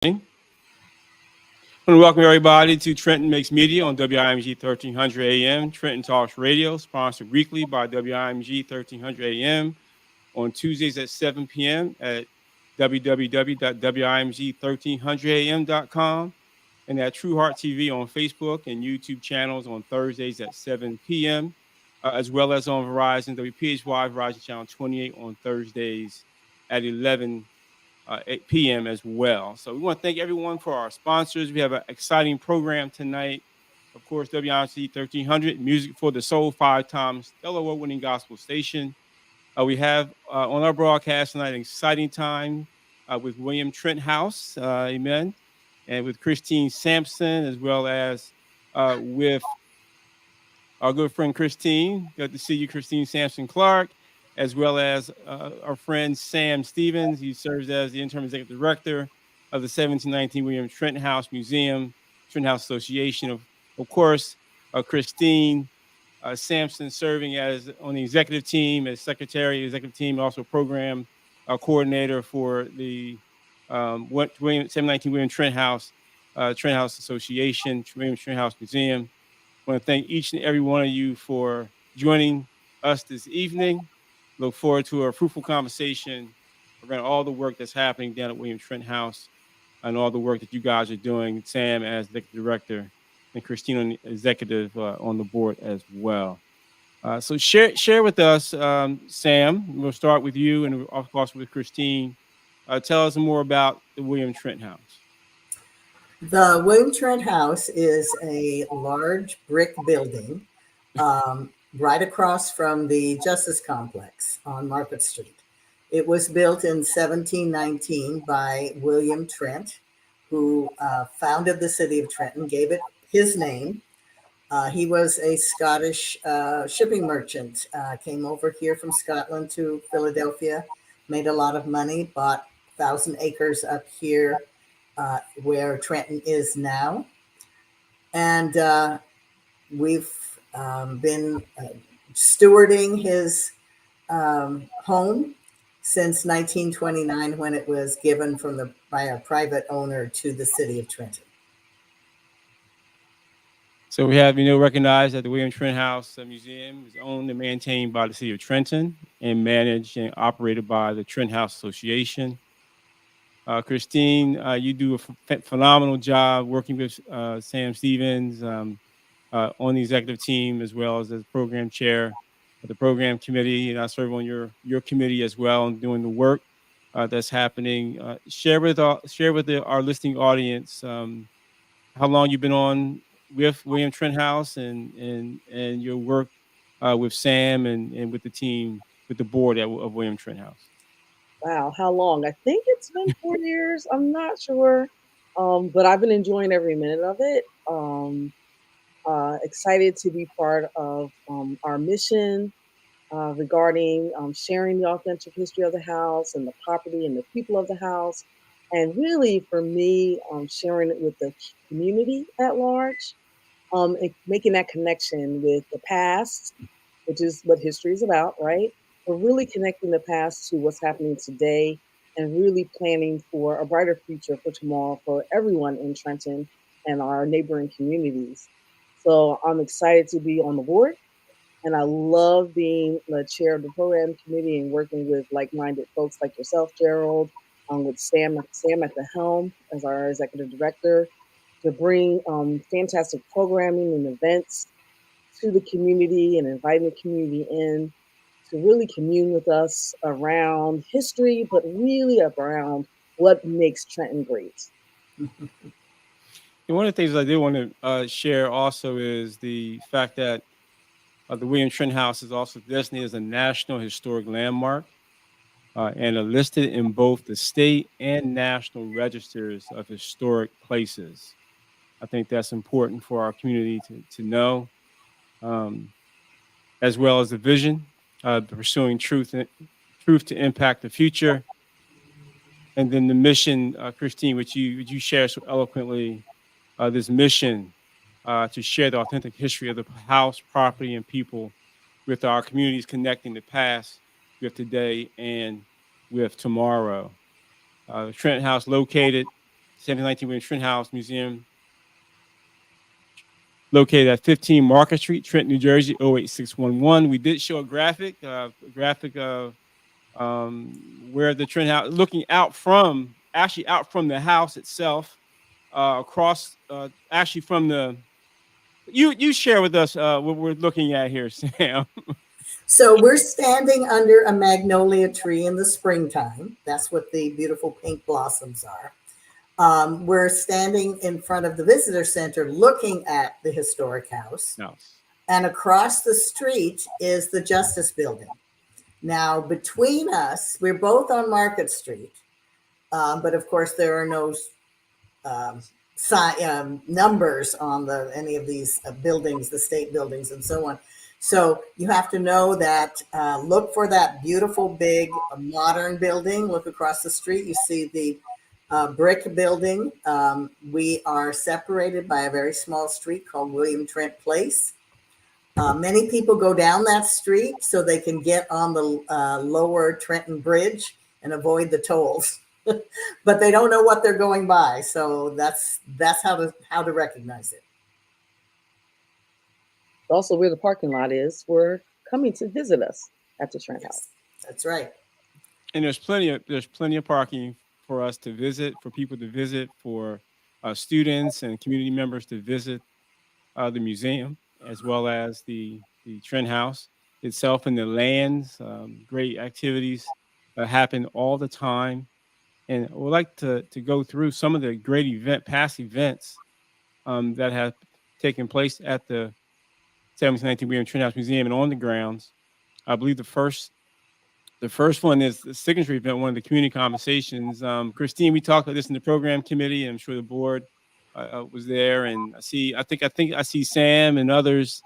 I want to welcome everybody to Trenton Makes Media on WIMG 1300 AM. Trenton Talks Radio, sponsored weekly by WIMG 1300 AM on Tuesdays at 7 p.m. at www.wimg1300am.com and at Truehart TV on Facebook and YouTube channels on Thursdays at 7 p.m., as well as on Verizon, WPHY Verizon Channel 28 on Thursdays at 8 p.m. as well. So we want to thank everyone for our sponsors. We have an exciting program tonight. Of course, WIC 1300, Music for the Soul, 5 times Stellar Award-winning gospel station. We have on our broadcast tonight an exciting time with William Trent House, amen, and with Christine Sampson, as well as with our good friend Christine. Good to see you, Christine Sampson-Clark, as well as our friend Sam Stevens. He serves as the interim executive director of the 1719 William Trent House Museum, Trent House Association. Of course, Christine Sampson serving as on the executive team as secretary, executive team, also program coordinator for the 719 William Trent House Association, William Trent House Museum. I want to thank each and every one of you for joining us this evening. Look forward to a fruitful conversation around all the work that's happening down at William Trent House and all the work that you guys are doing. Sam as executive director and Christine executive on the board as well. So share with us, Sam. We'll start with you and of course with Christine. Tell us more about the William Trent House. The William Trent House is a large brick building right across from the Justice Complex on Market Street. It was built in 1719 by William Trent, who founded the city of Trenton, gave it his name. He was a Scottish shipping merchant, came over here from Scotland to Philadelphia, made a lot of money, bought 1,000 acres up here where Trenton is now. And we've been stewarding his home since 1929 when it was given by a private owner to the city of Trenton. So we have, recognized that the William Trent House Museum is owned and maintained by the city of Trenton and managed and operated by the Trent House Association. Christine, you do a phenomenal job working with Sam Stevens on the executive team, as well as program chair of the program committee. And I serve on your committee as well and doing the work that's happening. Share with our listening audience how long you've been on with William Trent House and your work with Sam and with the team, with the board of William Trent House. Wow, how long? I think it's been 4 years. I'm not sure. But I've been enjoying every minute of it. Excited to be part of our mission regarding sharing the authentic history of the house and the property and the people of the house. And really, for me, sharing it with the community at large, and making that connection with the past, which is what history is about, right? But really connecting the past to what's happening today and really planning for a brighter future for tomorrow for everyone in Trenton and our neighboring communities. So I'm excited to be on the board, and I love being the chair of the program committee and working with like-minded folks like yourself, Gerald, with Sam at the helm as our executive director, to bring fantastic programming and events to the community and inviting the community in to really commune with us around history, but really around what makes Trenton great. And one of the things I did want to share also is the fact that the William Trent House is also designated as a National Historic Landmark and are listed in both the state and national registers of historic places. I think that's important for our community to know, as well as the vision, pursuing truth to impact the future. And then the mission, Christine, which you share so eloquently, this mission to share the authentic history of the house, property, and people with our communities, connecting the past with today and with tomorrow. The Trent House located 1719 William Trent House Museum, located at 15 Market Street, Trent, New Jersey, 08611. We did show a graphic of where the Trent House, looking out from, actually out from the house itself, across, actually from the, you share with us what we're looking at here, Sam. So we're standing under a magnolia tree in the springtime. That's what the beautiful pink blossoms are. We're standing in front of the visitor center looking at the historic house. No. And across the street is the Justice Building. Now, between us, we're both on Market Street, but of course, there are no numbers on any of these buildings, the state buildings, and so on. So you have to know that, look for that beautiful, big, modern building. Look across the street. You see the brick building. We are separated by a very small street called William Trent Place. Many people go down that street so they can get on the lower Trenton Bridge and avoid the tolls. But they don't know what they're going by. So that's how to recognize it. Also, where the parking lot is, we're coming to visit us at the Trent House. That's right. And there's plenty of parking for us to visit, for people to visit, for students and community members to visit the museum, as well as the Trent House itself and the lands. Great activities happen all the time. And I would like to go through some of the great past events that have taken place at the 1719 William Trent House Museum and on the grounds. I believe the first one is the signature event, one of the community conversations. Christine, we talked about this in the program committee, and I'm sure the board was there. And I think I see Sam and others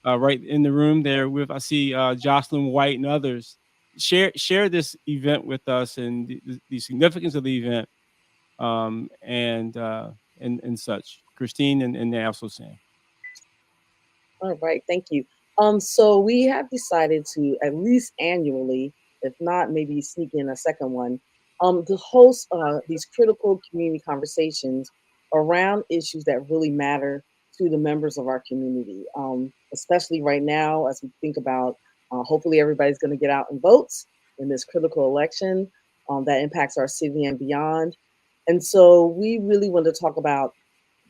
right in the room there with. I see Jocelyn White and others. Share this event with us and the significance of the event, and such. Christine and also Sam. All right, thank you. So we have decided to at least annually, if not maybe sneak in a second one, to host these critical community conversations around issues that really matter to the members of our community, especially right now as we think about hopefully everybody's going to get out and vote in this critical election that impacts our city and beyond. And so we really want to talk about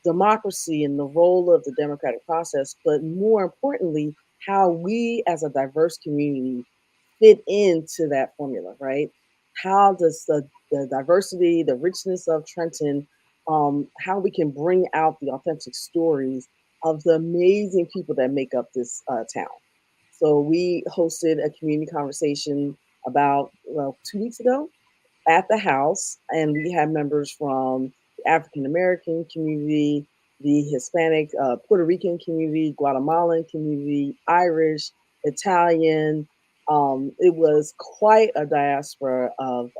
democracy and the role of the democratic process, but more importantly, how we as a diverse community fit into that formula, right? How does the diversity, the richness of Trenton, how we can bring out the authentic stories of the amazing people that make up this town. So we hosted a community conversation about 2 weeks ago at the house, and we had members from the African American community, the Hispanic, Puerto Rican community, Guatemalan community, Irish, Italian. It was quite a diaspora of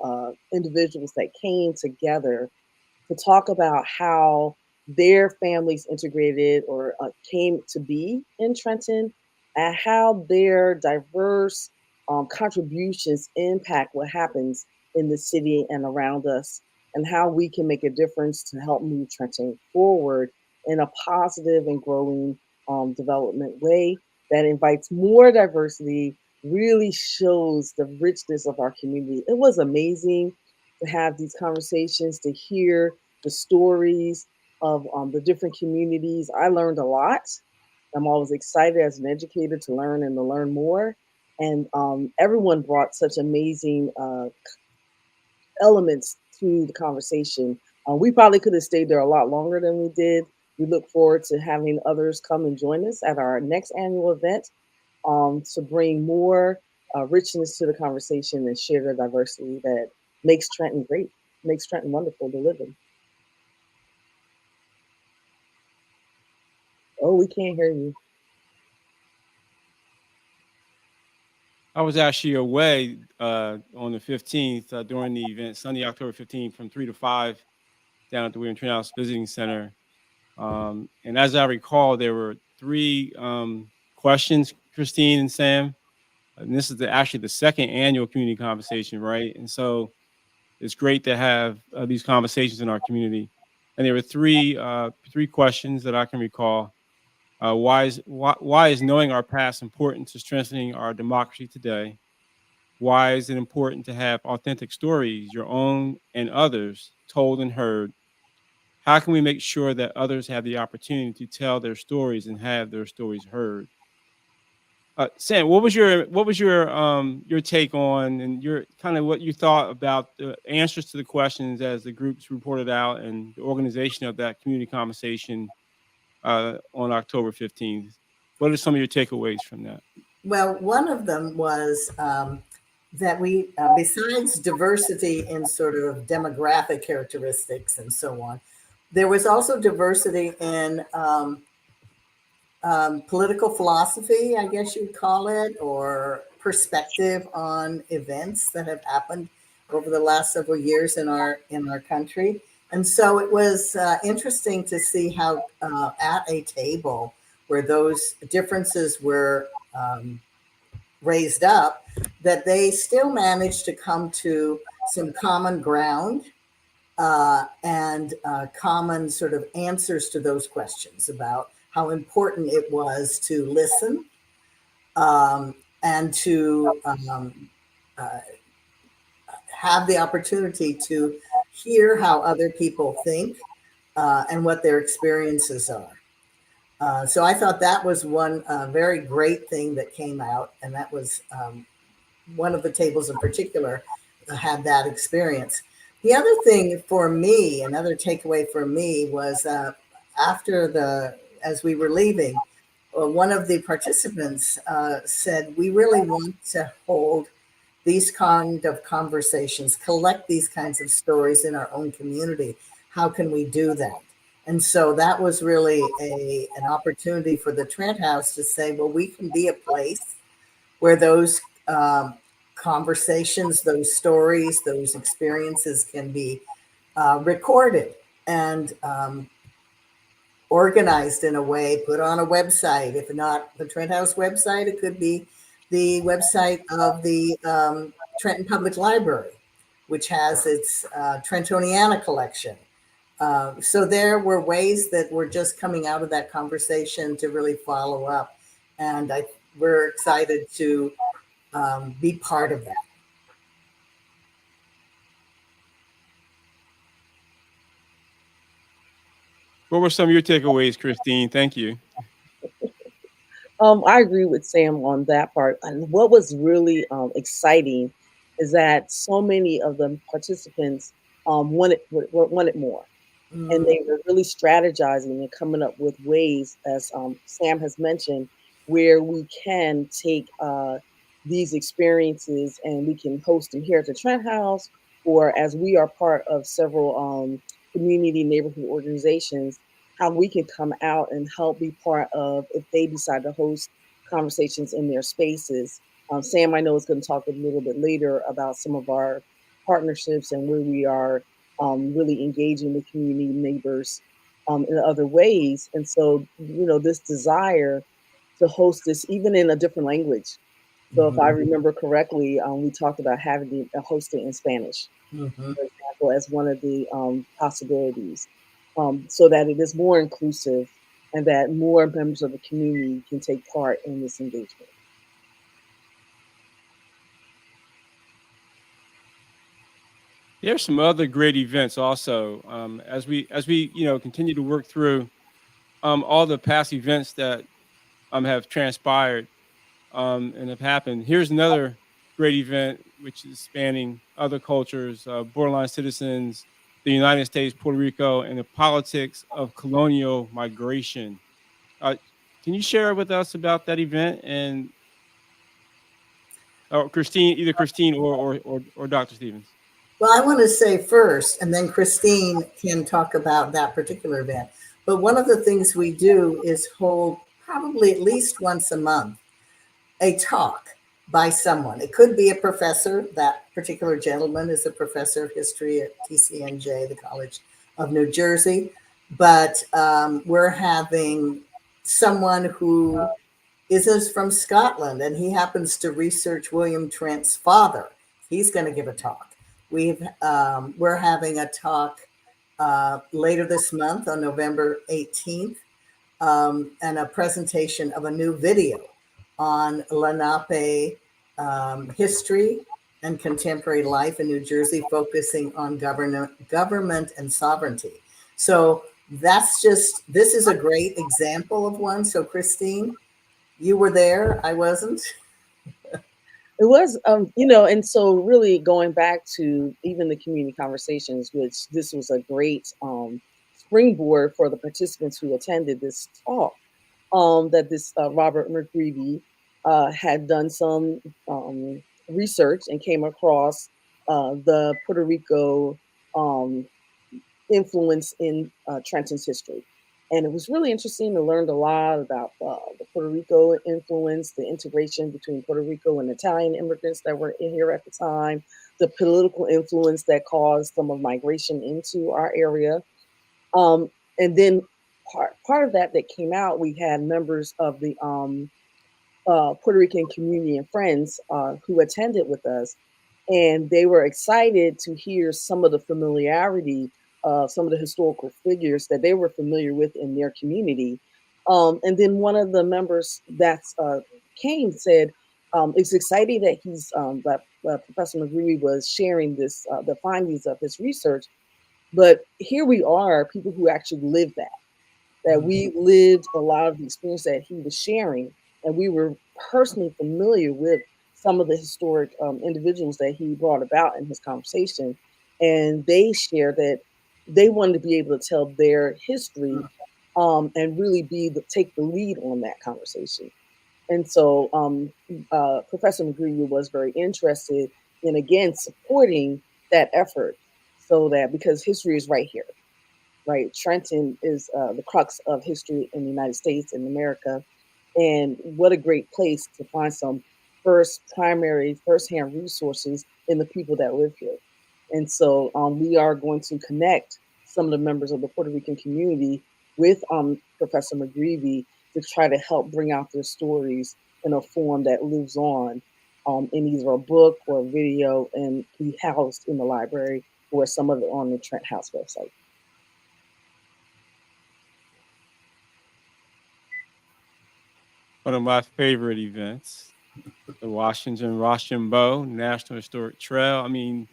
individuals that came together to talk about how their families integrated or came to be in Trenton, and how their diverse contributions impact what happens in the city and around us, and how we can make a difference to help move Trenton forward in a positive and growing development way that invites more diversity, really shows the richness of our community. It was amazing to have these conversations, to hear the stories of the different communities. I learned a lot. I'm always excited as an educator to learn and to learn more. And everyone brought such amazing elements to the conversation. We probably could have stayed there a lot longer than we did. We look forward to having others come and join us at our next annual event to bring more richness to the conversation and share the diversity that makes Trenton great, makes Trenton wonderful to live in. Oh, we can't hear you. I was actually away on the 15th during the event, Sunday, October 15th, from 3 to 5 down at the William Trent House Visiting Center. And as I recall, there were 3 questions, Christine and Sam. And this is actually the second annual community conversation, right? And so it's great to have these conversations in our community. and there were three questions that I can recall. Why is knowing our past important to strengthening our democracy today? Why is it important to have authentic stories, your own and others, told and heard? How can we make sure that others have the opportunity to tell their stories and have their stories heard? Sam, what was your take on and your kind of what you thought about the answers to the questions as the groups reported out and the organization of that community conversation on October 15th? What are some of your takeaways from that? Well, one of them was that we, besides diversity in sort of demographic characteristics and so on, there was also diversity in political philosophy, I guess you'd call it, or perspective on events that have happened over the last several years in our country. And so it was interesting to see how at a table where those differences were raised up, that they still managed to come to some common ground and common sort of answers to those questions about how important it was to listen and to have the opportunity to hear how other people think and what their experiences are. So I thought that was one very great thing that came out, and that was one of the tables in particular had that experience. The other thing for me, another takeaway for me was as we were leaving, one of the participants said, we really want to hold these kind of conversations, collect these kinds of stories in our own community. How can we do that? And so that was really an opportunity for the Trent House to say, well, we can be a place where those conversations, those stories, those experiences can be recorded and organized in a way, put on a website. If not the Trent House website, it could be the website of the Trenton Public Library, which has its Trentoniana collection. So there were ways that were just coming out of that conversation to really follow up. And we're excited to be part of that. What were some of your takeaways, Christine? Thank you. I agree with Sam on that part. And what was really exciting is that so many of the participants wanted more, and they were really strategizing and coming up with ways, as Sam has mentioned, where we can take these experiences and we can host them here at the Trent House, or as we are part of several community neighborhood organizations, how we can come out and help be part of if they decide to host conversations in their spaces. Sam, I know, is going to talk a little bit later about some of our partnerships and where we are really engaging with community neighbors in other ways. And so, this desire to host this even in a different language. So if I remember correctly, we talked about having a hosting in Spanish, for example, as one of the possibilities, so that it is more inclusive and that more members of the community can take part in this engagement. There's some other great events also as we continue to work through all the past events that have transpired and have happened. Here's another great event which is spanning other cultures, borderline citizens, the United States, Puerto Rico, and the politics of colonial migration. Uh, can you share with us about that event and Christine, either Christine or Dr. Stevens? Well, I want to say first, and then Christine can talk about that particular event. But one of the things we do is hold probably at least once a month a talk by someone. It could be a professor. That particular gentleman is a professor of history at TCNJ, the College of New Jersey. But we're having someone who is from Scotland, and he happens to research William Trent's father. He's going to give a talk. We're having a talk later this month on November 18th, and a presentation of a new video on Lenape history and contemporary life in New Jersey, focusing on government and sovereignty. So this is a great example of one. So Christine, you were there, I wasn't. It was, and so really going back to even the community conversations, which this was a great springboard for the participants who attended this talk, that this Robert McGreevy had done some research and came across the Puerto Rico influence in Trenton's history. And it was really interesting to learn a lot about the Puerto Rico influence, the integration between Puerto Rico and Italian immigrants that were in here at the time, the political influence that caused some of migration into our area. And then part of that came out, we had members of the Puerto Rican community and friends who attended with us, and they were excited to hear some of the familiarity of some of the historical figures that they were familiar with in their community. And then one of the members that came said, it's exciting that that Professor McGreevy was sharing the findings of his research, but here we are, people who actually live that we lived a lot of the experience that he was sharing, and we were personally familiar with some of the historic individuals that he brought about in his conversation. And they shared that they wanted to be able to tell their history and really take the lead on that conversation. And so Professor McGreevy was very interested in, again, supporting that effort, so that, because history is right here. Right, Trenton is the crux of history in the United States and America, and what a great place to find some firsthand resources in the people that live here. And so we are going to connect some of the members of the Puerto Rican community with Professor McGreevy to try to help bring out their stories in a form that lives on in either a book or a video, and be housed in the library or some of it on the Trent House website. One of my favorite events, the Washington Rochambeau National Historic Trail. I mean,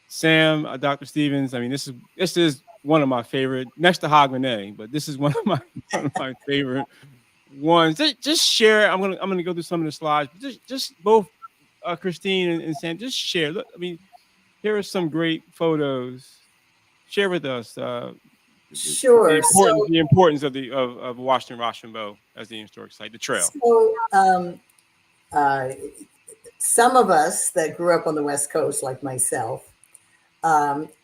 Sam, Dr. Stevens. I mean, this is one of my favorite, next to Hogmanay, but this is one of my favorite ones. Just share. I'm gonna go through some of the slides. Just both Christine and Sam. Just share. Look, I mean, here are some great photos. Share with us Sure. the importance of Washington Rochambeau as the historic site, the trail. So some of us that grew up on the West Coast, like myself,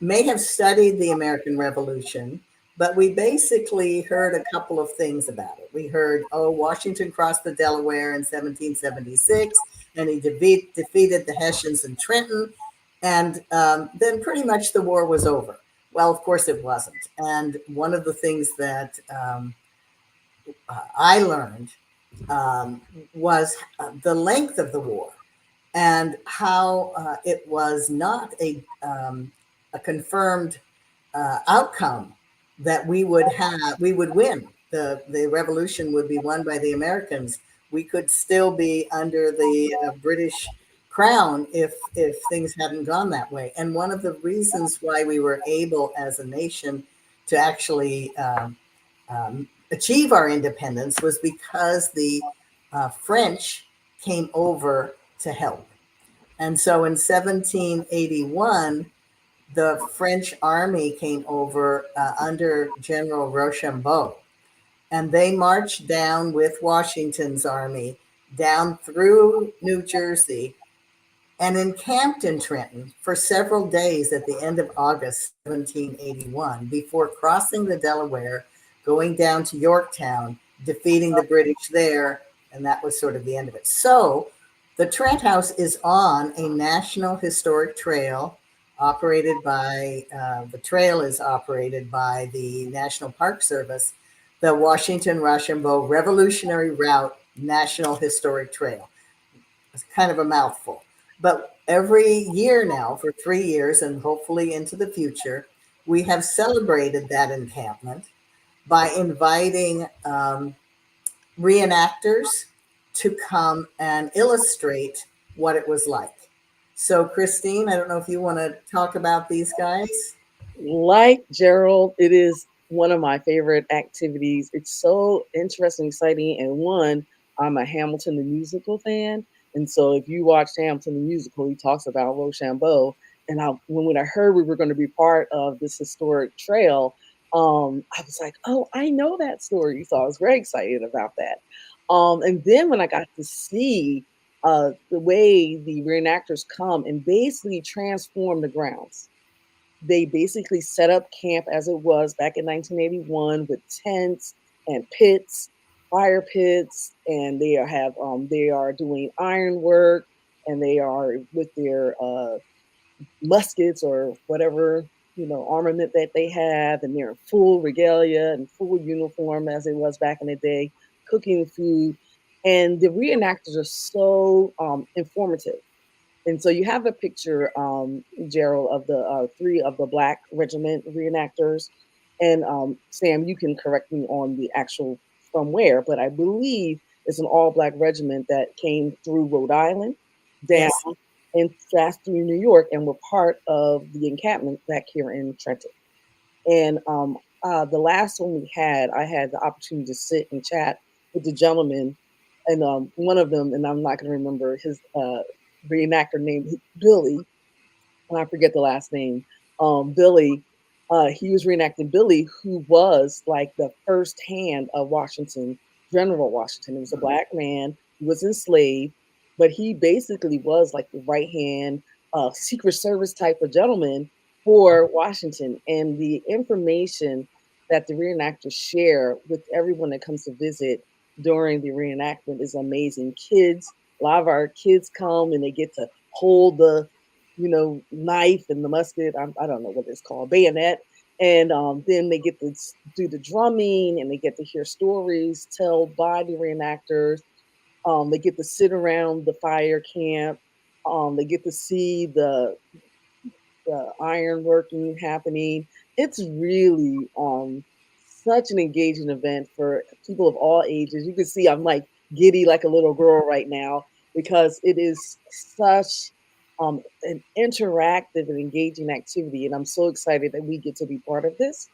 may have studied the American Revolution, but we basically heard a couple of things about it. We heard, Washington crossed the Delaware in 1776, and he defeated the Hessians in Trenton, and then pretty much the war was over. Well, of course it wasn't. And one of the things that I learned was the length of the war, and how it was not a confirmed outcome that we would win. The revolution would be won by the Americans. We could still be under the British crown if things hadn't gone that way. And one of the reasons why we were able as a nation to actually achieve our independence was because the French came over to help. And so in 1781, the French army came over under General Rochambeau, and they marched down with Washington's army down through New Jersey and encamped in Trenton for several days at the end of August 1781 before crossing the Delaware, going down to Yorktown, defeating the British there, and that was sort of the end of it. So the Trent House is on a National Historic Trail operated by, the trail is operated by the National Park Service, the Washington Rochambeau Revolutionary Route National Historic Trail. It's kind of a mouthful. But every year now, for 3 years, and hopefully into the future, we have celebrated that encampment by inviting reenactors to come and illustrate what it was like. So, Christine, I don't know if you want to talk about these guys. Like Gerald, it is one of my favorite activities. It's so interesting, exciting, and one, I'm a Hamilton the musical fan, and so if you watch Hamilton the musical, he talks about Rochambeau. And when I heard we were going to be part of this historic trail, I was like, oh, I know that story. So I was very excited about that. And then when I got to see the way the reenactors come and basically transform the grounds, they basically set up camp as it was back in 1981 with tents and pits, fire pits, and they are doing iron work, and they are with their muskets or whatever armament that they have, and they're in full regalia and full uniform as it was back in the day, cooking food, and the reenactors are so informative. And so you have a picture, Gerald, of the three of the Black Regiment reenactors. And Sam, you can correct me on the actual from where, but I believe it's an all Black regiment that came through Rhode Island, down Yes. and fast through New York, and were part of the encampment back here in Trenton. And the last one we had, I had the opportunity to sit and chat with the gentleman, and one of them, and I'm not going to remember his reenactor name, Billy, and I forget the last name. Billy, he was reenacting Billy, who was like the first hand of Washington, General Washington. He was a Black man. He was enslaved, but he basically was like the right hand, Secret Service type of gentleman for Washington. And the information that the reenactors share with everyone that comes to visit during the reenactment is amazing. Kids, a lot of our kids come and they get to hold the knife and the musket. I don't know what it's called, bayonet. And then they get to do the drumming, and they get to hear stories told by the reenactors. They get to sit around the fire camp. They get to see the iron working happening. It's really such an engaging event for people of all ages. You can see I'm like giddy like a little girl right now because it is such an interactive and engaging activity. And I'm so excited that we get to be part of this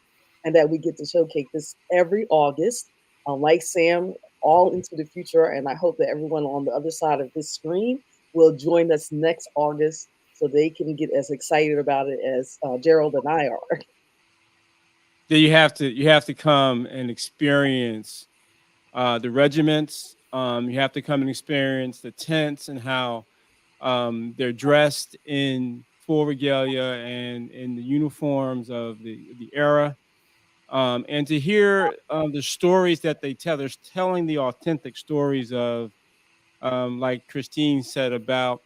and that we get to showcase this every August. Like Sam, all into the future. And I hope that everyone on the other side of this screen will join us next August so they can get as excited about it as Gerald and I are. Then you have to come and experience the regiments. You have to come and experience the tents and how they're dressed in full regalia and in the uniforms of the era. And to hear the stories that they tell, they're telling the authentic stories of, like Christine said about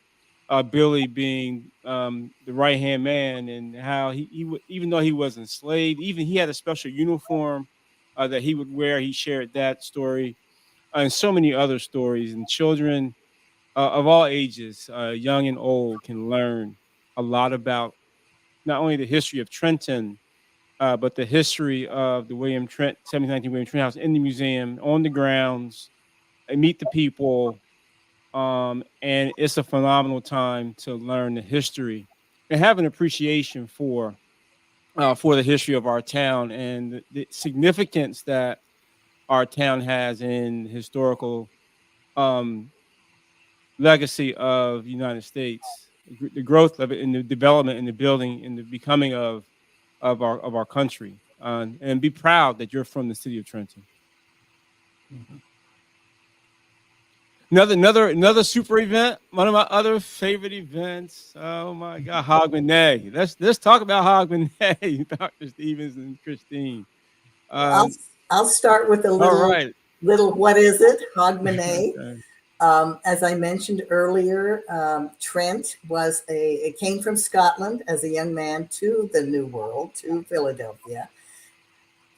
Billy being the right hand man, and how even though he was enslaved, even he had a special uniform that he would wear. He shared that story, and so many other stories. And children of all ages, young and old, can learn a lot about not only the history of Trenton, but the history of the William Trent 1719 William Trent House in the museum, on the grounds, and meet the people. And it's a phenomenal time to learn the history and have an appreciation for the history of our town and the significance that our town has in historical um, legacy of the United States, the growth of it, and the development and the building and the becoming of our country, and be proud that you're from the city of Trenton. Another super event. One of my other favorite events. Oh my God, Hogmanay. Let's talk about Hogmanay, Dr. Stevens and Christine. I'll Um, I'll start with a all little right. what is it? Hogmanay. Okay. As I mentioned earlier, Trent it came from Scotland as a young man to the New World, to Philadelphia.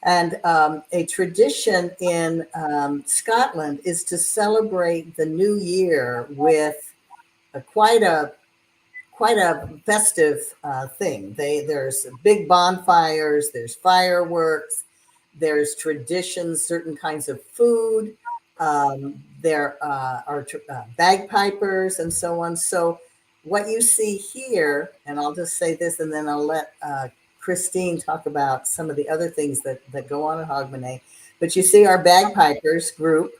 And a tradition in Scotland is to celebrate the new year with quite quite a festive thing. There's big bonfires, there's fireworks, there's traditions, certain kinds of food. There are bagpipers and so on. So what you see here, and I'll just say this, and then I'll let Christine talk about some of the other things that go on at Hogmanay. But you see our bagpipers group,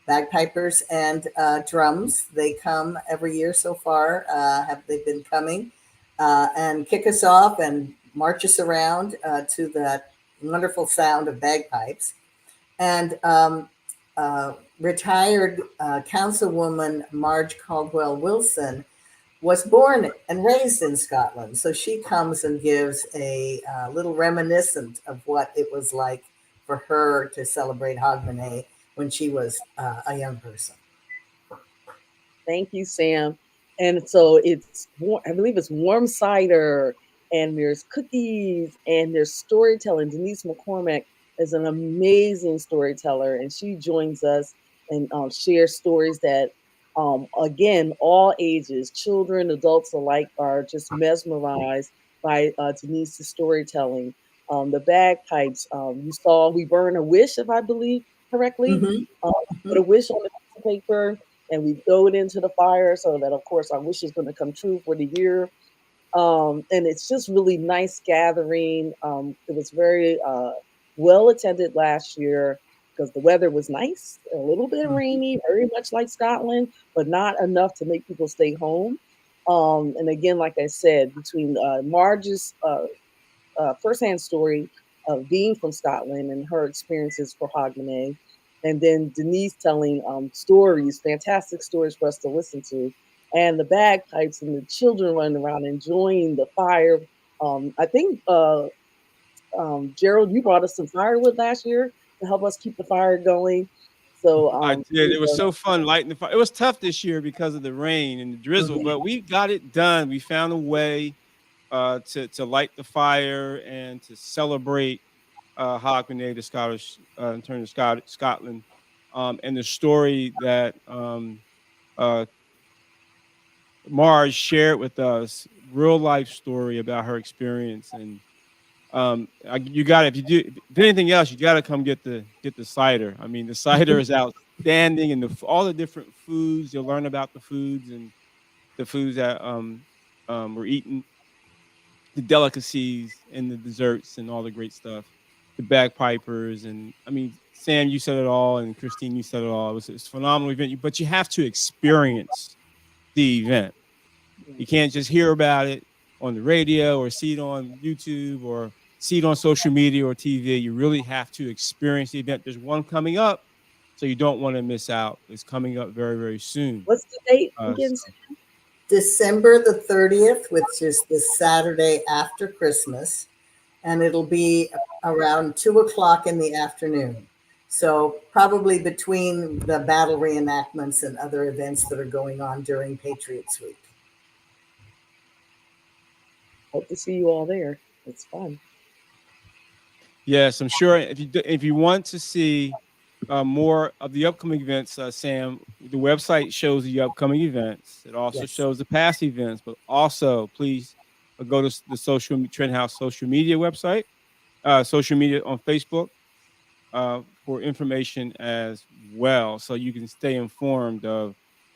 bagpipers and drums. They come every year so far. Have they been coming and kick us off and march us around to that wonderful sound of bagpipes. And retired Councilwoman Marge Caldwell Wilson was born and raised in Scotland. So she comes and gives a little reminiscent of what it was like for her to celebrate Hogmanay when she was a young person. Thank you, Sam. And so it's, I believe it's warm cider, and there's cookies, and there's storytelling. Denise McCormick is an amazing storyteller, and she joins us and shares stories that, again, all ages, children, adults alike, are just mesmerized by Denise's storytelling. The bagpipes, you saw, we burn a wish, if I believe correctly, put a wish on the piece of paper, and we throw it into the fire so that, of course, our wish is going to come true for the year. And it's just really nice gathering. It was very well attended last year because the weather was nice, a little bit rainy, very much like Scotland, but not enough to make people stay home. And again, like I said, between Marge's firsthand story of being from Scotland and her experiences for Hogmanay, and then Denise telling stories, fantastic stories for us to listen to, and the bagpipes and the children running around enjoying the fire. I think, Gerald, you brought us some firewood last year to help us keep the fire going. So I did. It was so fun lighting the fire. It was tough this year because of the rain and the drizzle, but we got it done. We found a way to light the fire and to celebrate Hogmanay, the Scottish, in terms of Scotland, and the story that Marge shared with us, real life story about her experience. And you got, if you do, if anything else, you got to come get the cider. I mean, the cider is outstanding, and all the different foods. You'll learn about the foods and the foods that were eaten, the delicacies and the desserts and all the great stuff, the bagpipers. And I mean, Sam, you said it all, and Christine, you said it all. It's a phenomenal event, but you have to experience the event. You can't just hear about it on the radio or see it on YouTube or see it on social media or TV. You really have to experience the event. There's one coming up, so you don't want to miss out. It's coming up very, very soon. What's the date again? December the 30th, which is the Saturday after Christmas, and it'll be around 2:00 in the afternoon. So probably between the battle reenactments and other events that are going on during Patriots Week. Hope to see you all there. It's fun. Yes, I'm sure. If you want to see more of the upcoming events, Sam, the website shows the upcoming events. It also shows the past events, but also please go to the Trent House social media website, social media on Facebook for information as well, so you can stay informed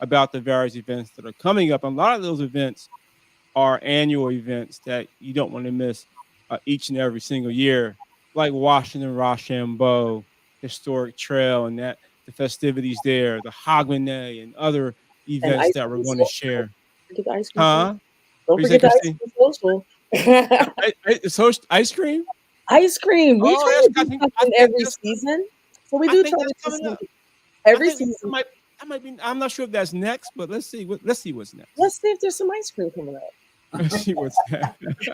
about the various events that are coming up. A lot of those events are annual events that you don't want to miss each and every single year, like Washington Rochambeau Historic Trail and the festivities there, the Hogmanay and other events that we're going to share. Forget the ice cream. Huh? Don't forget the ice cream social. Ice cream? Ice cream. We try to do something every season. So we do try to do something every season. I'm not sure if that's next, but let's see what's next. Let's see if there's some ice cream coming up. Let's see what's next.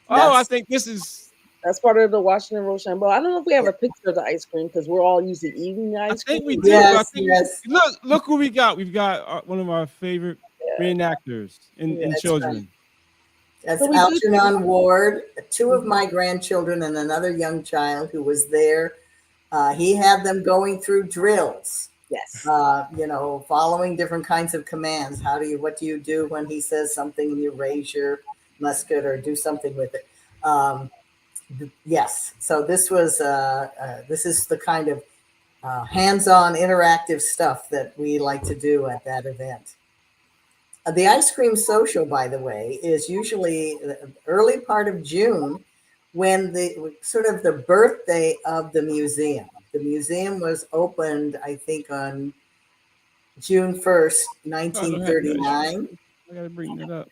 I think that's part of the Washington Rochambeau. I don't know if we have a picture of the ice cream because we're all usually eating the ice cream. I think we do. Yes. Look who we got. We've got one of our favorite reenactors in children. Right. That's Algernon Ward, two of my grandchildren and another young child who was there. He had them going through drills. Yes. Following different kinds of commands. What do you do when he says something and you raise your musket or do something with it? Yes. So this is the kind of hands-on interactive stuff that we like to do at that event. The ice cream social, by the way, is usually the early part of June, when the sort of the birthday of the museum. The museum was opened, I think, on June 1st, Oh, go ahead. No, 1939. I gotta bring that up.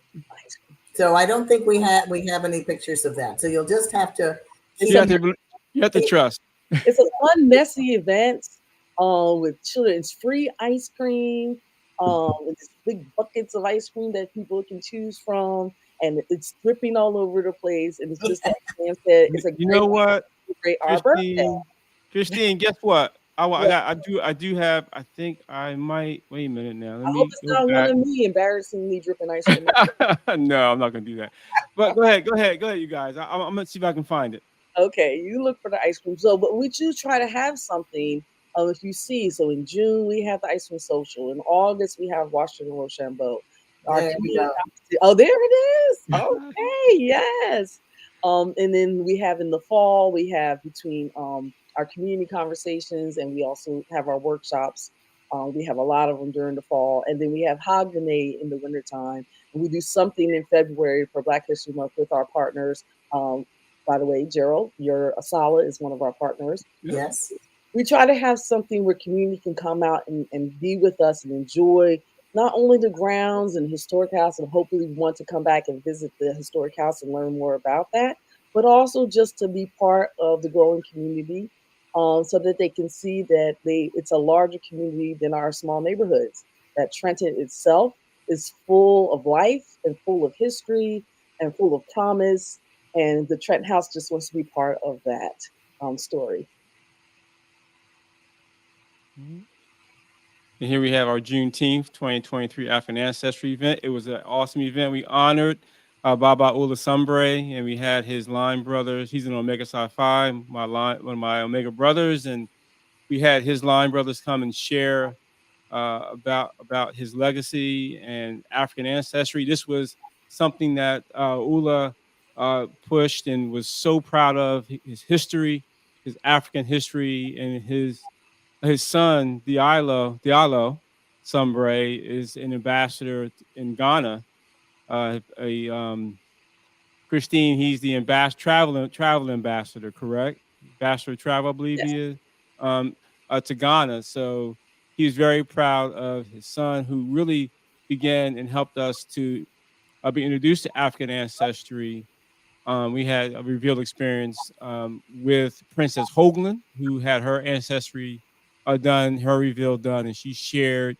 So I don't think we have any pictures of that. So you'll just have to It's You a have to, you have to trust. it's a fun, messy event with children. It's free ice cream. It's big buckets of ice cream that people can choose from, and it's dripping all over the place. And it's just like Sam said, it's a You know what, great our birthday. Christine, guess what? What? I do have. I think I might. Wait a minute now. Let I hope me it's go not one back. of me embarrassingly dripping ice cream. No, I'm not gonna do that. But go ahead, you guys. I'm gonna see if I can find it. Okay, you look for the ice cream. So, but we do try to have something. If you see, so in June we have the ice cream social. In August we have Washington Rochambeau. Our There we community. go. Oh, there it is. Okay, yes. And then we have in the fall we have between our community conversations, and we also have our workshops. We have a lot of them during the fall, and then we have Hogmanay in the wintertime. And we do something in February for Black History Month with our partners. Um, by the way, Gerald, your Asala is one of our partners. Yes. We try to have something where community can come out and be with us and enjoy not only the grounds and historic house, and hopefully want to come back and visit the historic house and learn more about that, but also just to be part of the growing community, so that they can see that it's a larger community than our small neighborhoods. That Trenton itself is full of life and full of history and full of promise, and the Trent House just wants to be part of that story. Mhm. And here we have our Juneteenth 2023 African Ancestry event. It was an awesome event. We honored Baba Ula Sumbre, and we had his line brothers. He's an Omega Psi Phi, one of my Omega brothers, and we had his line brothers come and share about his legacy and African ancestry. This was something that Ula pushed and was so proud of, his history, his African history, and his son Diallo Sumbre is an ambassador in Ghana. A Christine, he's the travel ambassador, correct? Ambassador of travel, I believe Yes. he is, um, to Ghana. So he's very proud of his son, who really began and helped us to be introduced to African ancestry. We had a revealed experience with Princess Hoagland, who had her ancestry done, her reveal done, and she shared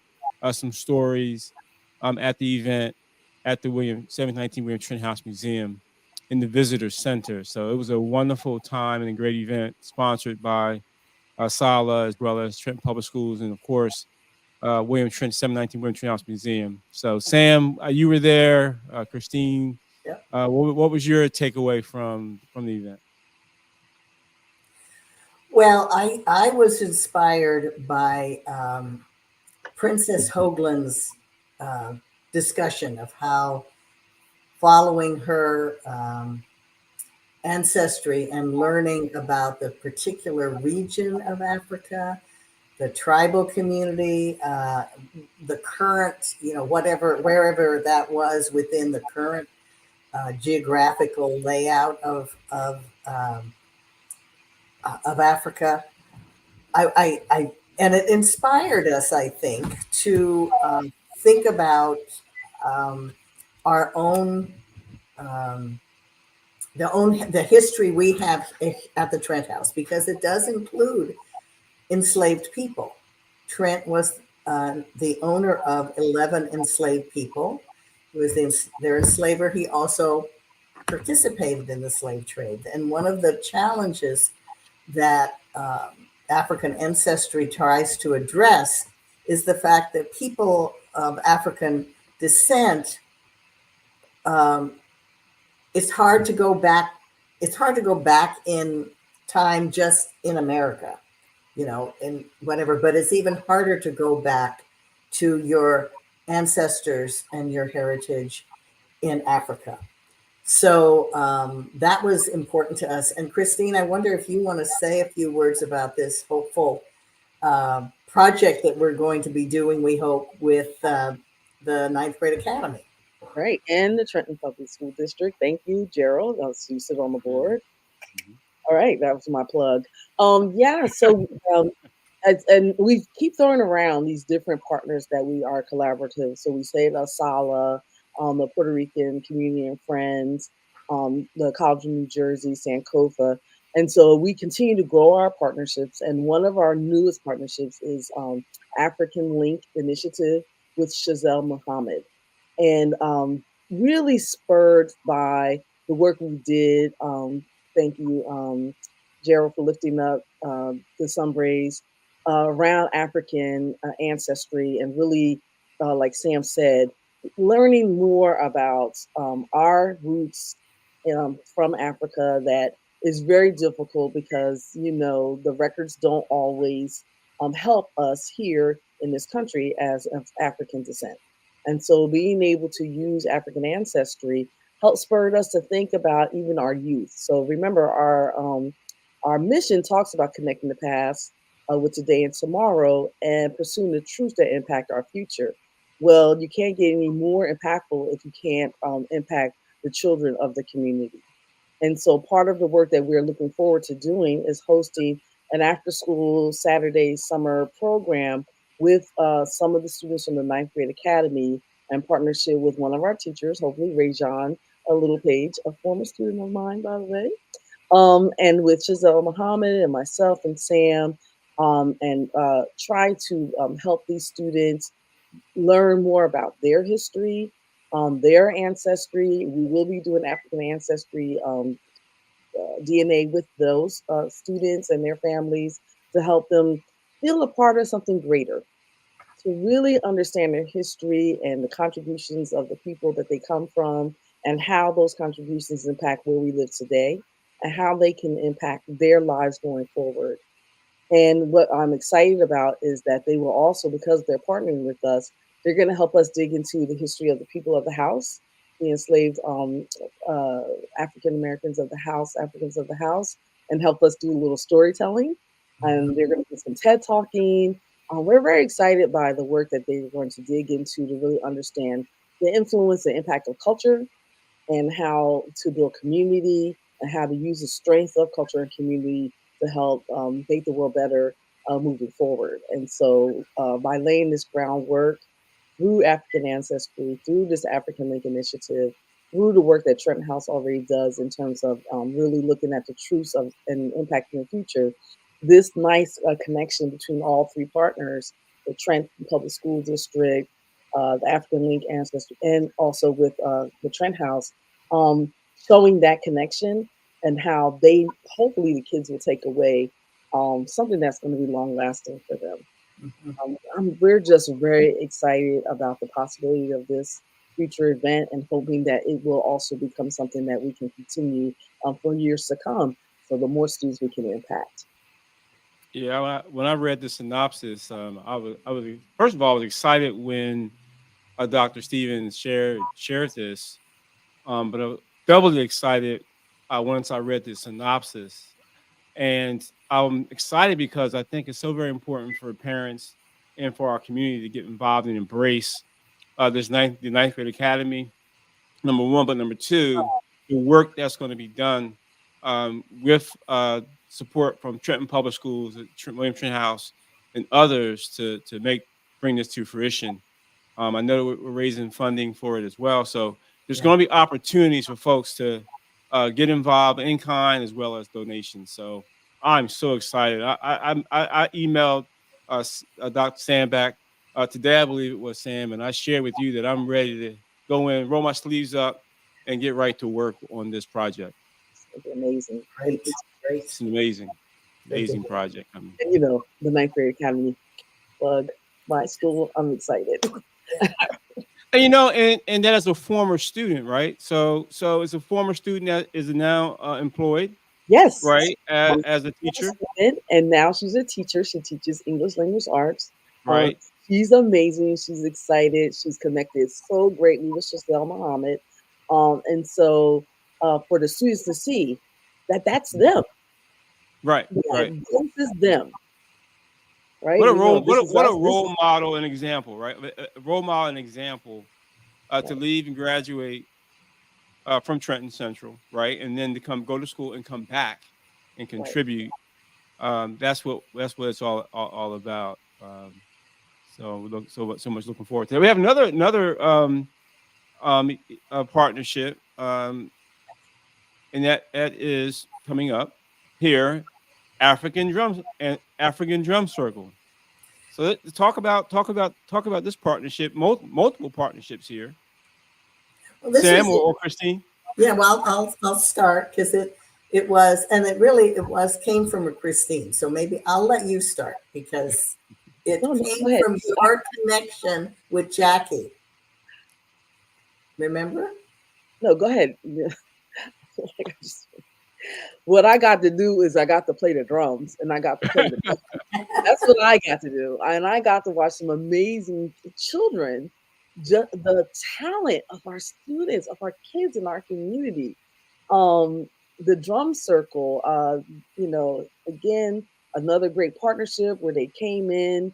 some stories at the event at the 719 William Trent House Museum in the Visitor Center. So it was a wonderful time and a great event sponsored by Sala as well as Trent Public Schools and, of course, William Trent, 719 William Trent House Museum. So, Sam, you were there. Christine, Yep. what was your takeaway from the event? Well, I was inspired by Princess Hoagland's uh, discussion of how following her ancestry and learning about the particular region of Africa, the tribal community, the current, wherever that was within the current geographical layout of Africa. And it inspired us, I think, to think about um, our own um, the history we have at the Trent House, because it does include enslaved people. Trent was the owner of 11 enslaved people. He was their enslaver. He also participated in the slave trade. And one of the challenges that African ancestry tries to address is the fact that people of African descent, um, it's hard to go back. It's hard to go back in time just in America. and whatever. But it's even harder to go back to your ancestors and your heritage in Africa. So that was important to us. And Christine, I wonder if you want to say a few words about this hopeful project that we're going to be doing, we hope, with the Ninth Grade Academy. Right. And the Trenton Public School District. Thank you, Gerald. You sit on the board. All right, that was my plug. Yeah, so and we keep throwing around these different partners that we are collaborative. So we say the Sala, the Puerto Rican Community and Friends, the College of New Jersey, Sankofa. And so we continue to grow our partnerships. And one of our newest partnerships is African Link Initiative with Chazelle Muhammad. And really spurred by the work we did. Thank you, Gerald, for lifting up the Sunbrays around African ancestry and really, like Sam said, learning more about our roots from Africa. That is very difficult because, the records don't always help us here in this country as of African descent. And so being able to use African ancestry helped spur us to think about even our youth. So remember, our mission talks about connecting the past with today and tomorrow and pursuing the truths that impact our future. Well, you can't get any more impactful if you can't impact the children of the community. And so part of the work that we're looking forward to doing is hosting an after school Saturday summer program with some of the students from the Ninth Grade Academy in partnership with one of our teachers, hopefully Rajon, a little page, a former student of mine, by the way, and with Chazelle Muhammad and myself and Sam, and try to help these students learn more about their history, their ancestry. We will be doing African ancestry DNA with those students and their families to help them feel a part of something greater, to really understand their history and the contributions of the people that they come from, and how those contributions impact where we live today and how they can impact their lives going forward. And what I'm excited about is that they will also, because they're partnering with us, they're going to help us dig into the history of the people of the house, the enslaved uh, African Americans of the house, Africans of the house, and help us do a little storytelling. And they're going to do some TED talking. We're very excited by the work that they're going to dig into to really understand the influence and impact of culture, and how to build community, and how to use the strength of culture and community to help make the world better moving forward. And so by laying this groundwork through African ancestry, through this African Link Initiative, through the work that Trenton House already does in terms of really looking at the truths of and impacting the future, this nice connection between all three partners, the Trenton Public School District, the African Link Ancestry, and also with the Trent House, showing that connection and how they, hopefully the kids will take away something that's going to be long lasting for them. We're just very excited about the possibility of this future event and hoping that it will also become something that we can continue for years to come. So the more students we can impact. Yeah, when I read the synopsis, I was first of all, I was excited when Dr. Stevens shared this, but I was doubly excited once I read the synopsis. And I'm excited because I think it's so very important for parents and for our community to get involved and embrace the ninth grade academy. Number one, but number two, the work that's going to be done with support from Trenton Public Schools, William Trent House, and others to bring this to fruition. I know we're raising funding for it as well, so there's going to be opportunities for folks to get involved in kind as well as donations. So I'm so excited. I emailed Dr. Sam back today, I believe it was Sam, and I shared with you that I'm ready to go in, roll my sleeves up, and get right to work on this project. It's amazing. Great, great. It's an amazing project. I mean, And the Ninth Grade Academy plug my school. I'm excited. and that as a former student, right? So as a former student that is now employed, Yes. right? My As a sister teacher, student, and now she's a teacher. She teaches English language arts. Um, right? she's amazing. She's excited. She's connected so greatly with Giselle Muhammad. And so for the students to see that that's them. Right, Yeah, right. this is them, right? What a We know role, this is what a us. This is role model and example, right? A role model and example to right, leave and graduate from Trenton Central, right, and then to come go to school and come back and right. contribute. That's what it's all about. So we look so much looking forward to it. We have another partnership, and that is coming up here, African Drum Circle. So let's talk about this partnership, multiple partnerships here. Well, this Sam is or Christine? yeah. Well, I'll start because it was, and it came from a Christine. So maybe I'll let you start because it No, no, came go ahead. from your connection with Jackie. Remember? No, go ahead. Like, what I got to do is I got to play the drums and I got to play the drums. That's what I got to do. And I got to watch some amazing children, just the talent of our students, of our kids in our community. The drum circle, again, another great partnership where they came in,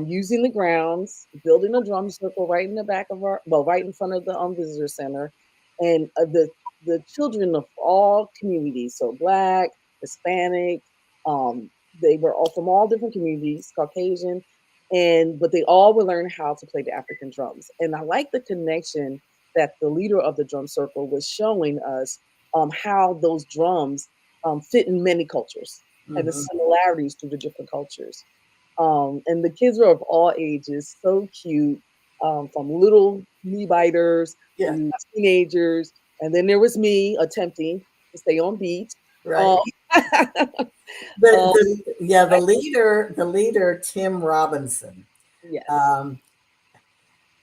using the grounds, building a drum circle right in the back of right in front of the visitor center, and the children of all communities, so Black, Hispanic, um, they were all from all different communities, Caucasian, but they all would learn how to play the African drums. And I like the connection that the leader of the drum circle was showing us, how those drums fit in many cultures and the Hmm. similarities to the different cultures. And the kids were of all ages, so cute, from little knee biters Yeah. to teenagers. And then there was me attempting to stay on beat. Right. Um, The, um, the leader, Tim Robinson, yes, um,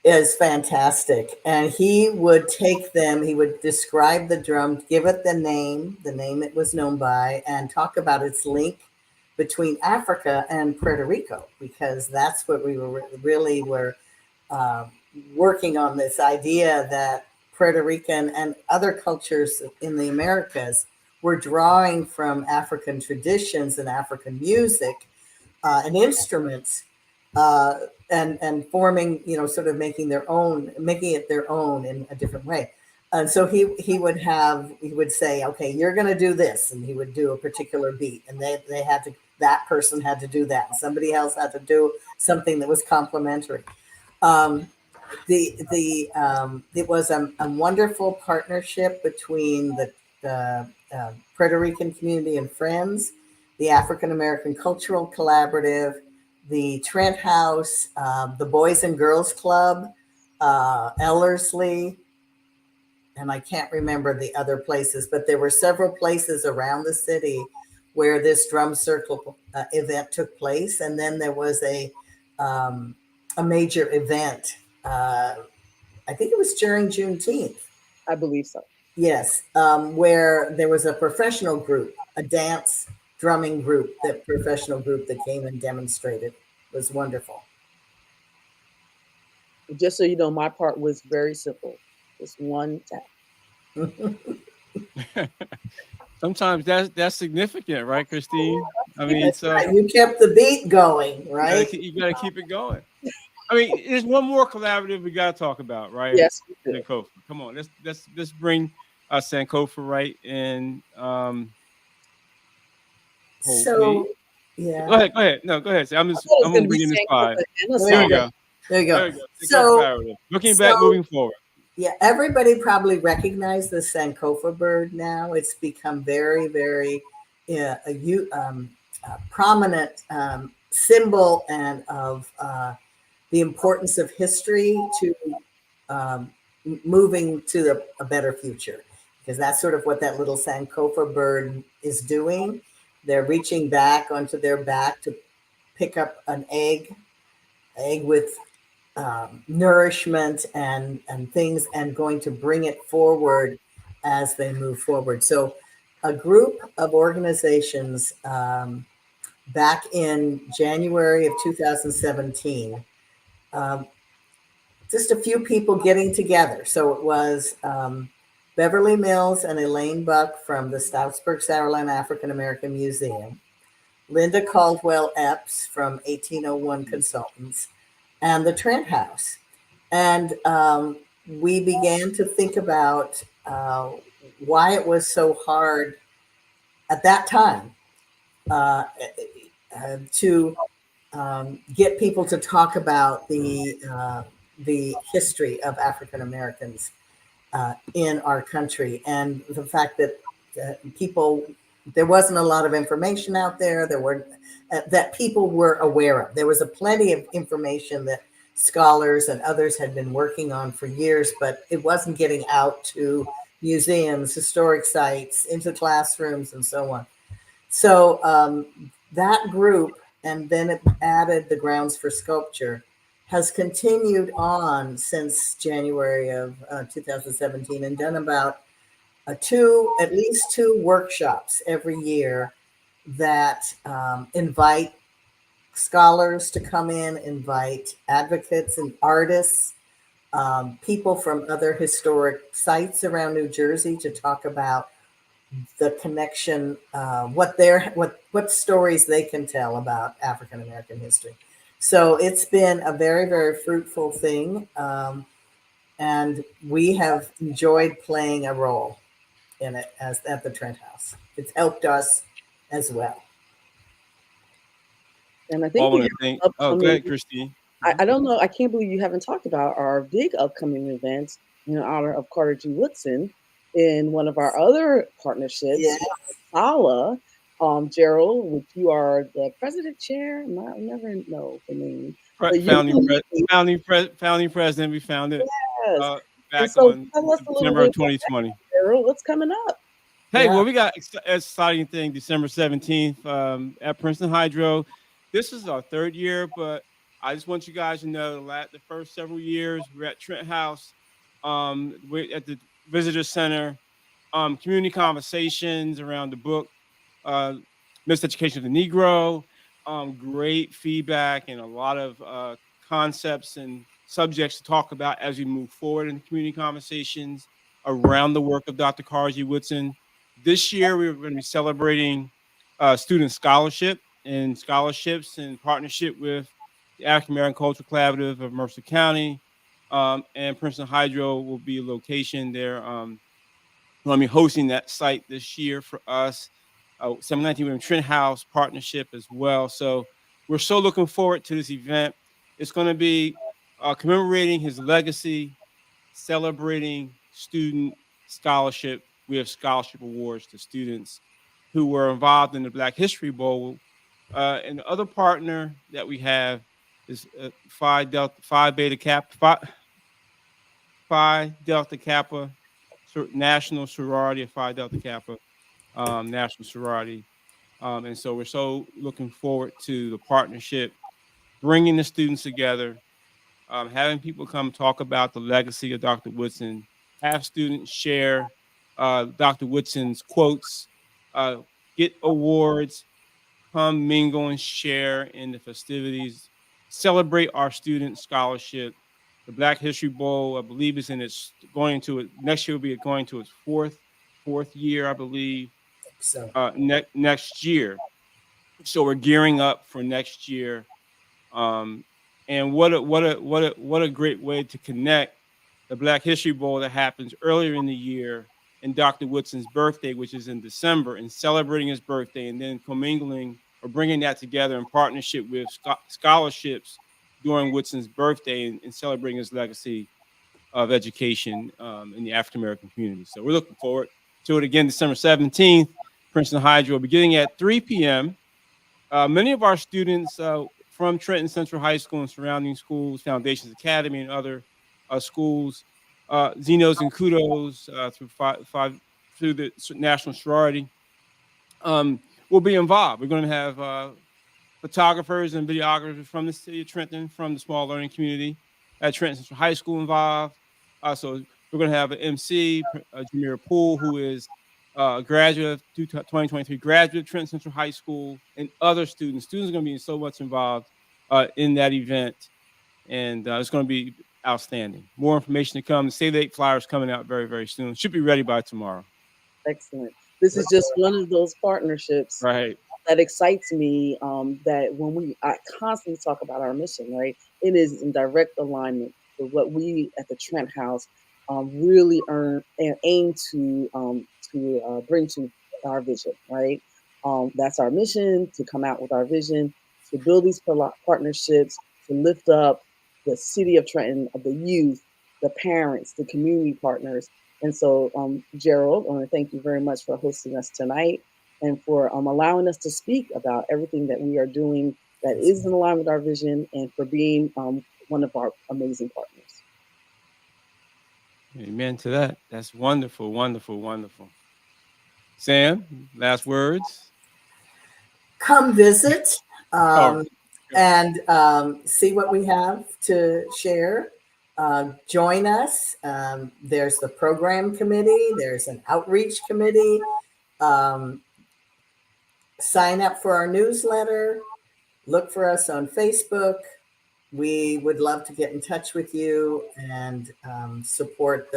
is fantastic. And he would take them, he would describe the drum, give it the name it was known by, and talk about its link between Africa and Puerto Rico, because that's what we really were uh, working on, this idea that Puerto Rican and other cultures in the Americas were drawing from African traditions and African music and instruments, uh, and forming, sort of making it their own in a different way. And so he would say, okay, you're going to do this, and he would do a particular beat, and that person had to do that, and somebody else had to do something that was complementary. Um, it was a wonderful partnership between the Puerto Rican community and friends, the African American Cultural Collaborative, the Trent House, the Boys and Girls Club, Ellerslie, and I can't remember the other places, but there were several places around the city where this drum circle event took place, and then there was a major event. I think it was during Juneteenth. I believe so. Yes, where there was a professional group, a dance drumming group, that professional group that came and demonstrated. It was wonderful. Just so you know, my part was very simple. Just one tap. Sometimes that's significant, right, Christine? I mean, That's so right. You kept the beat going, right? you gotta keep it going. I mean, there's one more collaborative we gotta talk about, right? Yes, we do. Sankofa. Come on, let's bring Sankofa right in. Hopefully, So, yeah, go ahead. No, go ahead. I thought it was I'm going gonna to be bring in the spot. Sankofa and a there Here you we go. song. go. There you There go. we go. Sankofa So, collaborative. Looking back, so moving forward. yeah, everybody probably recognizes the Sankofa bird now. It's become very, very prominent symbol and of the importance of history to um, moving to a better future, because that's sort of what that little Sankofa bird is doing. They're reaching back onto their back to pick up an egg with nourishment and things, and going to bring it forward as they move forward. So a group of organizations back in January of 2017. Um, just a few people getting together. So it was Beverly Mills and Elaine Buck from the Stroudsburg Sauerland African American Museum, Linda Caldwell Epps from 1801 Consultants, and the Trent House. And we began to think about why it was so hard at that time to get people to talk about the history of African Americans in our country, and the fact that people, there wasn't a lot of information out there. There were that people were aware of. There was a plenty of information that scholars and others had been working on for years, but it wasn't getting out to museums, historic sites, into classrooms, and so on. So that group, and then it added the Grounds for Sculpture, has continued on since January of 2017 and done about at least two workshops every year that invite scholars to come in, invite advocates and artists, people from other historic sites around New Jersey to talk about the connection, what stories they can tell about African American history. So it's been a very, very fruitful thing, and we have enjoyed playing a role in it as at the Trent House. It's helped us as well. And I Well, I think we want to have thank. Oh, go upcoming. ahead, Christine. I don't know. I can't believe you haven't talked about our big upcoming events in honor of Carter G. Woodson in one of our other partnerships, Yeah. Sala. Gerald, which you are the president chair. I never know the name, but you're Founding president. We founded yes. And back so on tell us a little December bit of 2020. Gerald, what's coming up? Hey, Yeah. well, we got exciting thing December 17th at Princeton Hydro. This is our third year, but I just want you guys to know that the first several years we're at Trent House, we're at the Visitor Center, community conversations around the book, uh, Miseducation of the Negro, great feedback and a lot of concepts and subjects to talk about as we move forward in the community conversations around the work of Dr. Carter G. Woodson. This year, we're going to be celebrating student scholarship and scholarships in partnership with the African American Cultural Collaborative of Mercer County, and Princeton Hydro will be a location there. Going to be hosting that site this year for us. 719 WIMG Trenton House partnership as well. So we're so looking forward to this event. It's going to be commemorating his legacy, celebrating student scholarship. We have scholarship awards to students who were involved in the Black History Bowl. And the other partner that we have is Phi Beta Kappa, Phi Delta Kappa National Sorority of Phi Delta Kappa, National Sorority. And so we're so looking forward to the partnership, bringing the students together, having people come talk about the legacy of Dr. Woodson, have students share Dr. Woodson's quotes, get awards, come mingle and share in the festivities, celebrate our student scholarship. The Black History Bowl, I believe, is in its going to it next year. Will be going to its fourth year, I believe. So Next year, so we're gearing up for next year. And what a great way to connect the Black History Bowl that happens earlier in the year and Dr. Woodson's birthday, which is in December, and celebrating his birthday, and then commingling or bringing that together in partnership with scholarships during Woodson's birthday and celebrating his legacy of education in the African American community. So we're looking forward to it again, December 17th. Princeton Hydro beginning at 3 p.m. Many of our students from Trenton Central High School and surrounding schools, Foundations Academy, and other schools, Zenos and Kudos through the National Sorority, will be involved. We're going to have photographers and videographers from the city of Trenton, from the small learning community at Trenton Central High School involved. So we're going to have an MC, Jameer Poole, who is graduate of 2023 graduate of Trent Central High School, and other students. Students are going to be so much involved in that event, and it's going to be outstanding. More information to come. The Save the Date flyers coming out very, very soon. Should be ready by tomorrow. Excellent. This is just one of those partnerships Right. that excites me. That when I constantly talk about our mission, right? It is in direct alignment with what we at the Trent House really earn and aim to bring to our vision, right? That's our mission, to come out with our vision, to build these partnerships, to lift up the city of Trenton, of the youth, the parents, the community partners. And so, Gerald, I want to thank you very much for hosting us tonight and for allowing us to speak about everything that we are doing that is in line with our vision, and for being one of our amazing partners. Amen to that. That's wonderful, wonderful, wonderful. Sam, last words. Come visit Oh, and see what we have to share. Join us. There's the program committee, there's an outreach committee. Sign up for our newsletter. Look for us on Facebook. We would love to get in touch with you and support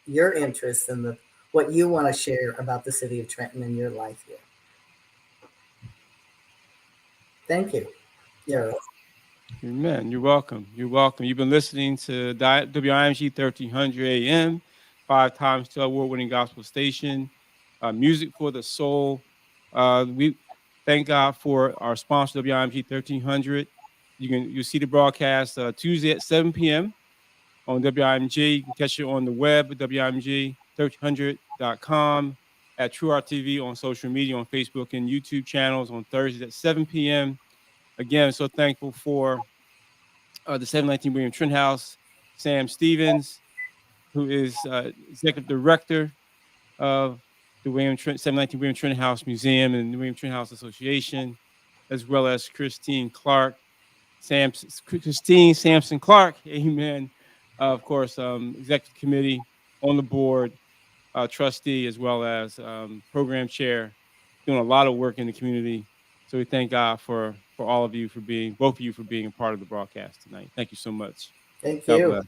your interests and what you want to share about the city of Trenton and your life here. Thank you. Yeah. Amen. You're welcome. You're welcome. You've been listening to WIMG 1300 AM, 5 times 2 award-winning gospel station, music for the soul. We thank God for our sponsor, WIMG 1300. You'll see the broadcast Tuesday at 7 p.m. on WIMG. You can catch it on the web at WIMG1300.com, at Truehart TV, on social media, on Facebook and YouTube channels on Thursdays at 7 p.m. Again, so thankful for the 719 William Trent House, Sam Stevens, who is executive director of the 719 William Trent House Museum and the William Trent House Association, as well as Christine Sampson-Clark, amen. Of course, executive committee on the board, trustee, as well as program chair, doing a lot of work in the community. So we thank God for all of you, both of you for being a part of the broadcast tonight. Thank you so much. Thank God you. bless.